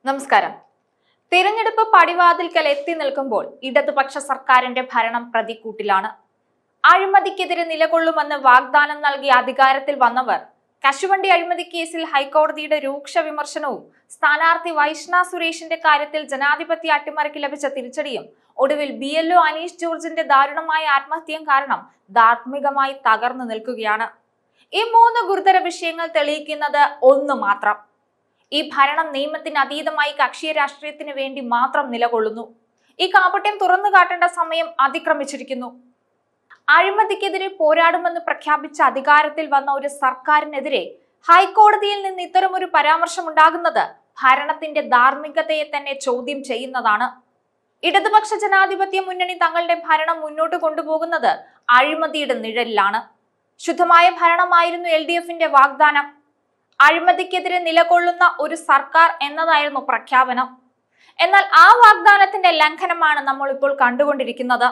നമസ്കാരം. തിരഞ്ഞെടുപ്പ് പടിവാതിൽക്കൽ എത്തി നിൽക്കുമ്പോൾ ഇടതുപക്ഷ സർക്കാരിന്റെ ഭരണം പ്രതിക്കൂട്ടിലാണ്. അഴിമതിക്കെതിരെ നിലകൊള്ളുമെന്ന് വാഗ്ദാനം നൽകി അധികാരത്തിൽ വന്നവർ കശുവണ്ടി അഴിമതി കേസിൽ ഹൈക്കോടതിയുടെ രൂക്ഷ വിമർശനവും സ്ഥാനാർത്ഥി വൈഷ്ണ സുരേഷിന്റെ കാര്യത്തിൽ ജനാധിപത്യ അട്ടിമറിക്ക് ലഭിച്ച തിരിച്ചടിയും ഒടുവിൽ BLO അനീഷ് ജോർജിന്റെ ദാരുണമായ ആത്മഹത്യയും കാരണം ധാർമ്മികമായി തകർന്നു നിൽക്കുകയാണ്. ഈ മൂന്ന് ഗുരുതര വിഷയങ്ങൾ തെളിയിക്കുന്നത് ഒന്ന് മാത്രം: ഈ ഭരണം നിയമത്തിന് അതീതമായി കക്ഷി രാഷ്ട്രീയത്തിന് വേണ്ടി മാത്രം നിലകൊള്ളുന്നു. ഈ കാപട്യം തുറന്നു കാട്ടേണ്ട സമയം അതിക്രമിച്ചിരിക്കുന്നു. അഴിമതിക്കെതിരെ പോരാടുമെന്ന് പ്രഖ്യാപിച്ച അധികാരത്തിൽ വന്ന ഒരു സർക്കാരിനെതിരെ ഹൈക്കോടതിയിൽ നിന്ന് ഇത്തരമൊരു പരാമർശം ഉണ്ടാകുന്നത് ഭരണത്തിന്റെ ധാർമ്മികതയെ തന്നെ ചോദ്യം ചെയ്യുന്നതാണ്. ഇടതുപക്ഷ ജനാധിപത്യ മുന്നണി തങ്ങളുടെ ഭരണം മുന്നോട്ട് കൊണ്ടുപോകുന്നത് അഴിമതിയുടെ നിഴലിലാണ്. ശുദ്ധമായ ഭരണമായിരുന്നു LDFന്റെ വാഗ്ദാനം. അഴിമതിക്കെതിരെ നിലകൊള്ളുന്ന ഒരു സർക്കാർ എന്നതായിരുന്നു പ്രഖ്യാപനം. എന്നാൽ ആ വാഗ്ദാനത്തിന്റെ ലംഘനമാണ് നമ്മൾ ഇപ്പോൾ കണ്ടുകൊണ്ടിരിക്കുന്നത്.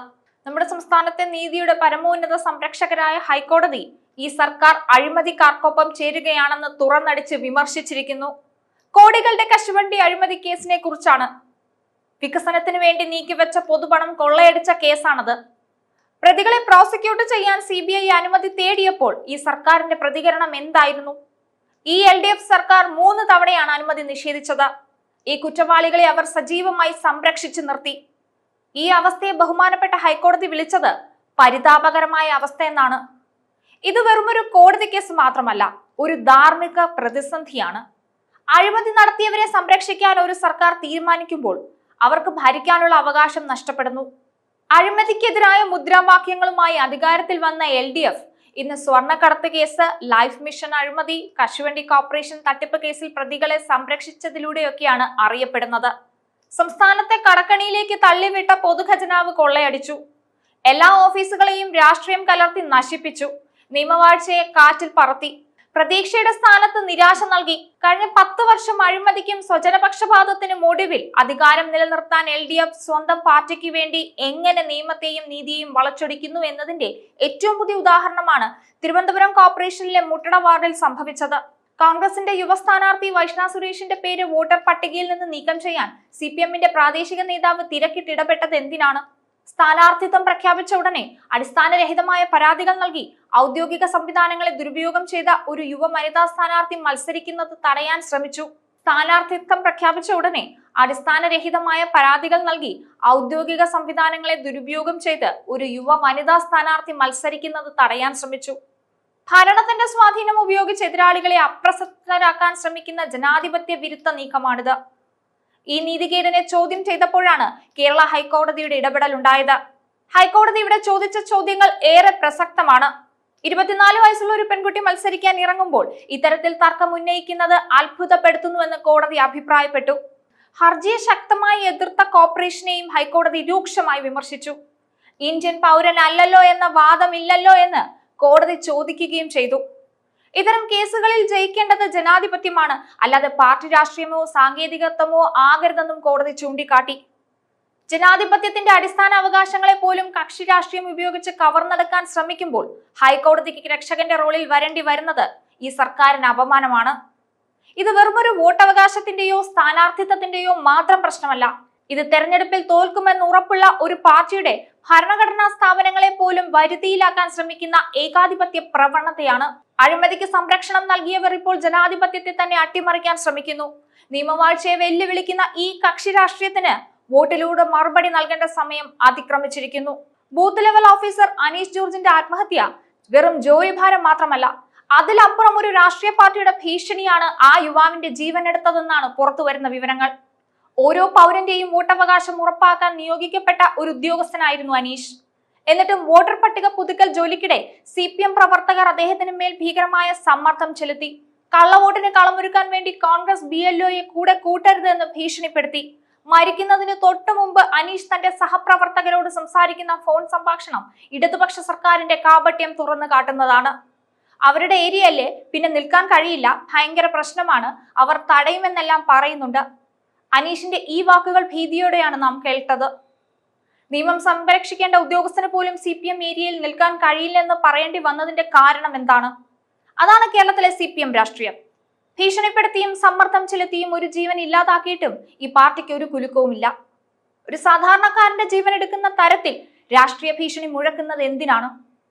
നമ്മുടെ സംസ്ഥാനത്തെ നീതിയുടെ പരമോന്നത സംരക്ഷകരായ ഹൈക്കോടതി ഈ സർക്കാർ അഴിമതിക്കാർക്കൊപ്പം ചേരുകയാണെന്ന് തുറന്നടിച്ച് വിമർശിച്ചിരിക്കുന്നു. കോടികളുടെ കശുവണ്ടി അഴിമതി കേസിനെ കുറിച്ചാണ്. വികസനത്തിന് വേണ്ടി നീക്കിവെച്ച പൊതുപണം കൊള്ളയടിച്ച കേസാണത്. പ്രതികളെ പ്രോസിക്യൂട്ട് ചെയ്യാൻ CBI അനുമതി തേടിയപ്പോൾ ഈ സർക്കാരിന്റെ പ്രതികരണം എന്തായിരുന്നു? ഈ LDF സർക്കാർ 3 തവണയാണ് അനുമതി നിഷേധിച്ചത്. ഈ കുറ്റവാളികളെ അവർ സജീവമായി സംരക്ഷിച്ചു നിർത്തി. ഈ അവസ്ഥയെ ബഹുമാനപ്പെട്ട ഹൈക്കോടതി വിളിച്ചത് പരിതാപകരമായ അവസ്ഥ എന്നാണ്. ഇത് വെറുമൊരു കോടതി കേസ് മാത്രമല്ല, ഒരു ധാർമ്മിക പ്രതിസന്ധിയാണ്. അഴിമതി നടത്തിയവരെ സംരക്ഷിക്കാൻ ഒരു സർക്കാർ തീരുമാനിക്കുമ്പോൾ അവർക്ക് ഭരിക്കാനുള്ള അവകാശം നഷ്ടപ്പെടുന്നു. അഴിമതിക്കെതിരായ മുദ്രാവാക്യങ്ങളുമായി അധികാരത്തിൽ വന്ന LDF ഇന്ന് സ്വർണ്ണക്കടത്ത് കേസ്, ലൈഫ് മിഷൻ അഴിമതി, കശുവണ്ടി കോർപ്പറേഷൻ തട്ടിപ്പ് കേസിൽ പ്രതികളെ സംരക്ഷിച്ചതിലൂടെയൊക്കെയാണ് അറിയപ്പെടുന്നത്. സംസ്ഥാനത്തെ കടക്കണിയിലേക്ക് തള്ളിവിട്ട പൊതുഖജനാവ് കൊള്ളയടിച്ചു. എല്ലാ ഓഫീസുകളെയും രാഷ്ട്രീയം കലർത്തി നശിപ്പിച്ചു. നിയമവാഴ്ചയെ കാറ്റിൽ പറത്തി. പ്രതീക്ഷയുടെ സ്ഥാനത്ത് നിരാശ നൽകി. കഴിഞ്ഞ 10 വർഷം അഴിമതിക്കും സ്വജനപക്ഷപാതത്തിനും ഒടുവിൽ അധികാരം നിലനിർത്താൻ LDF സ്വന്തം പാർട്ടിക്ക് വേണ്ടി എങ്ങനെ നിയമത്തെയും നീതിയെയും വളച്ചൊടിക്കുന്നു എന്നതിന്റെ ഏറ്റവും പുതിയ ഉദാഹരണമാണ് തിരുവനന്തപുരം കോർപ്പറേഷനിലെ മുട്ടട വാർഡിൽ സംഭവിച്ചത്. കോൺഗ്രസിന്റെ യുവ സ്ഥാനാർത്ഥി വൈഷ്ണ സുരേഷിന്റെ പേര് വോട്ടർ പട്ടികയിൽ നിന്ന് നീക്കം ചെയ്യാൻ CPMന്റെ പ്രാദേശിക നേതാവ് തിരക്കിട്ടിടപെട്ടത് എന്തിനാണ്? സ്ഥാനാർത്ഥിത്വം പ്രഖ്യാപിച്ച ഉടനെ അടിസ്ഥാനരഹിതമായ പരാതികൾ നൽകി ഔദ്യോഗിക സംവിധാനങ്ങളെ ദുരുപയോഗം ചെയ്ത ഒരു യുവ വനിതാ സ്ഥാനാർത്ഥി മത്സരിക്കുന്നത് തടയാൻ ശ്രമിച്ചു. സ്ഥാനാർത്ഥിത്വം പ്രഖ്യാപിച്ച ഉടനെ അടിസ്ഥാനരഹിതമായ പരാതികൾ നൽകി ഔദ്യോഗിക സംവിധാനങ്ങളെ ദുരുപയോഗം ചെയ്ത് ഒരു യുവ വനിതാ സ്ഥാനാർത്ഥി മത്സരിക്കുന്നത് തടയാൻ ശ്രമിച്ചു. ഭരണത്തിന്റെ സ്വാധീനം ഉപയോഗിച്ച് എതിരാളികളെ അപ്രസക്തരാക്കാൻ ശ്രമിക്കുന്ന ജനാധിപത്യ വിരുദ്ധ നീക്കമാണിത്. ഈ നീതികേടിനെ ചോദ്യം ചെയ്തപ്പോഴാണ് കേരള ഹൈക്കോടതിയുടെ ഇടപെടൽ ഉണ്ടായത്. ഹൈക്കോടതി ഇവിടെ ചോദിച്ച ചോദ്യങ്ങൾ ഏറെ പ്രസക്തമാണ്. 24 വയസ്സുള്ള ഒരു പെൺകുട്ടി മത്സരിക്കാൻ ഇറങ്ങുമ്പോൾ ഇത്തരത്തിൽ തർക്കം ഉന്നയിക്കുന്നത് അത്ഭുതപ്പെടുത്തുന്നുവെന്ന് കോടതി അഭിപ്രായപ്പെട്ടു. ഹർജിയെ ശക്തമായി എതിർത്ത കോർപ്പറേഷനെയും ഹൈക്കോടതി രൂക്ഷമായി വിമർശിച്ചു. ഇന്ത്യൻ പൗരനല്ലല്ലോ എന്ന വാദമില്ലല്ലോ എന്ന് കോടതി ചോദിക്കുകയും ചെയ്തു. ഇത്തരം കേസുകളിൽ ജയിക്കേണ്ടത് ജനാധിപത്യമാണ്, അല്ലാതെ പാർട്ടി രാഷ്ട്രീയമോ സാങ്കേതികത്വമോ ആകരുതെന്നും കോടതി ചൂണ്ടിക്കാട്ടി. ജനാധിപത്യത്തിന്റെ അടിസ്ഥാന അവകാശങ്ങളെ പോലും കക്ഷി രാഷ്ട്രീയം ഉപയോഗിച്ച് കവർന്നെടുക്കാൻ ശ്രമിക്കുമ്പോൾ ഹൈക്കോടതിക്ക് രക്ഷകന്റെ റോളിൽ വരേണ്ടി വരുന്നത് ഈ സർക്കാരിന് അപമാനമാണ്. ഇത് വെറുമൊരു വോട്ടവകാശത്തിന്റെയോ സ്ഥാനാർത്ഥിത്വത്തിന്റെയോ മാത്രം പ്രശ്നമല്ല. ഇത് തെരഞ്ഞെടുപ്പിൽ തോൽക്കുമെന്ന് ഉറപ്പുള്ള ഒരു പാർട്ടിയുടെ ഭരണഘടനാ സ്ഥാപനങ്ങളെ പോലും വരുതിയിലാക്കാൻ ശ്രമിക്കുന്ന ഏകാധിപത്യ പ്രവണതയാണ്. അഴിമതിക്ക് സംരക്ഷണം നൽകിയവർ ഇപ്പോൾ ജനാധിപത്യത്തെ തന്നെ അട്ടിമറിക്കാൻ ശ്രമിക്കുന്നു. നിയമവാഴ്ചയെ വെല്ലുവിളിക്കുന്ന ഈ കക്ഷി രാഷ്ട്രീയത്തിന് വോട്ടിലൂടെ മറുപടി നൽകേണ്ട സമയം അതിക്രമിച്ചിരിക്കുന്നു. ബൂത്ത് ലെവൽ ഓഫീസർ അനീഷ് ജോർജിന്റെ ആത്മഹത്യ വെറും ജോലിഭാരം മാത്രമല്ല, അതിലപ്പുറം ഒരു രാഷ്ട്രീയ പാർട്ടിയുടെ ഭീഷണിയാണ് ആ യുവാവിന്റെ ജീവൻ എടുത്തതെന്നാണ് പുറത്തുവരുന്ന വിവരങ്ങൾ. ഓരോ പൗരന്റെയും വോട്ടവകാശം ഉറപ്പാക്കാൻ നിയോഗിക്കപ്പെട്ട ഒരു ഉദ്യോഗസ്ഥനായിരുന്നു അനീഷ്. എന്നിട്ടും വോട്ടർ പട്ടിക പുതുക്കൽ ജോലിക്കിടെ CPM പ്രവർത്തകർ അദ്ദേഹത്തിന് മേൽ ഭീകരമായ സമ്മർദ്ദം ചെലുത്തി. കള്ളവോട്ടിന് കളമൊരുക്കാൻ വേണ്ടി കോൺഗ്രസ് BLOയെ കൂടെ കൂട്ടരുത് എന്ന് ഭീഷണിപ്പെടുത്തി. മരിക്കുന്നതിന് തൊട്ടു മുമ്പ് അനീഷ് തന്റെ സഹപ്രവർത്തകരോട് സംസാരിക്കുന്ന ഫോൺ സംഭാഷണം ഇടതുപക്ഷ സർക്കാരിന്റെ കാപട്യം തുറന്നു കാട്ടുന്നതാണ്. അവരുടെ ഏരിയയല്ലേ, പിന്നെ നിൽക്കാൻ കഴിയില്ല, ഭയങ്കര പ്രശ്നമാണ്, അവർ തടയുമെന്നെല്ലാം പറയുന്നുണ്ട്. അനീഷിന്റെ ഈ വാക്കുകൾ ഭീതിയോടെയാണ് നാം കേട്ടത്. നിയമം സംരക്ഷിക്കേണ്ട ഉദ്യോഗസ്ഥന് പോലും CPM ഏരിയയിൽ നിൽക്കാൻ കഴിയില്ലെന്ന് പറയേണ്ടി വന്നതിന്റെ കാരണം എന്താണ്? അതാണ് കേരളത്തിലെ CPM രാഷ്ട്രീയം. ഭീഷണിപ്പെടുത്തിയും സമ്മർദ്ദം ചെലുത്തിയും ഒരു ജീവൻ ഇല്ലാതാക്കിയിട്ടും ഈ പാർട്ടിക്ക് ഒരു കുലുക്കവുമില്ല. ഒരു സാധാരണക്കാരന്റെ ജീവൻ എടുക്കുന്ന തരത്തിൽ രാഷ്ട്രീയ ഭീഷണി മുഴക്കുന്നത് എന്തിനാണ്?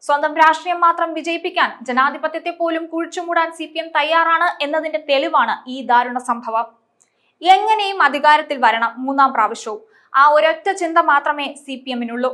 സ്വന്തം രാഷ്ട്രീയം മാത്രം വിജയിപ്പിക്കാൻ ജനാധിപത്യത്തെ പോലും കുഴിച്ചുമൂടാൻ CPM തയ്യാറാണ് എന്നതിന്റെ തെളിവാണ് ഈ ദാരുണ സംഭവം. എങ്ങനെയും അധികാരത്തിൽ വരണം, മൂന്നാം പ്രാവശ്യവും. ആ ഒരൊറ്റ ചിന്ത മാത്രമേ CPM-നുള്ളൂ.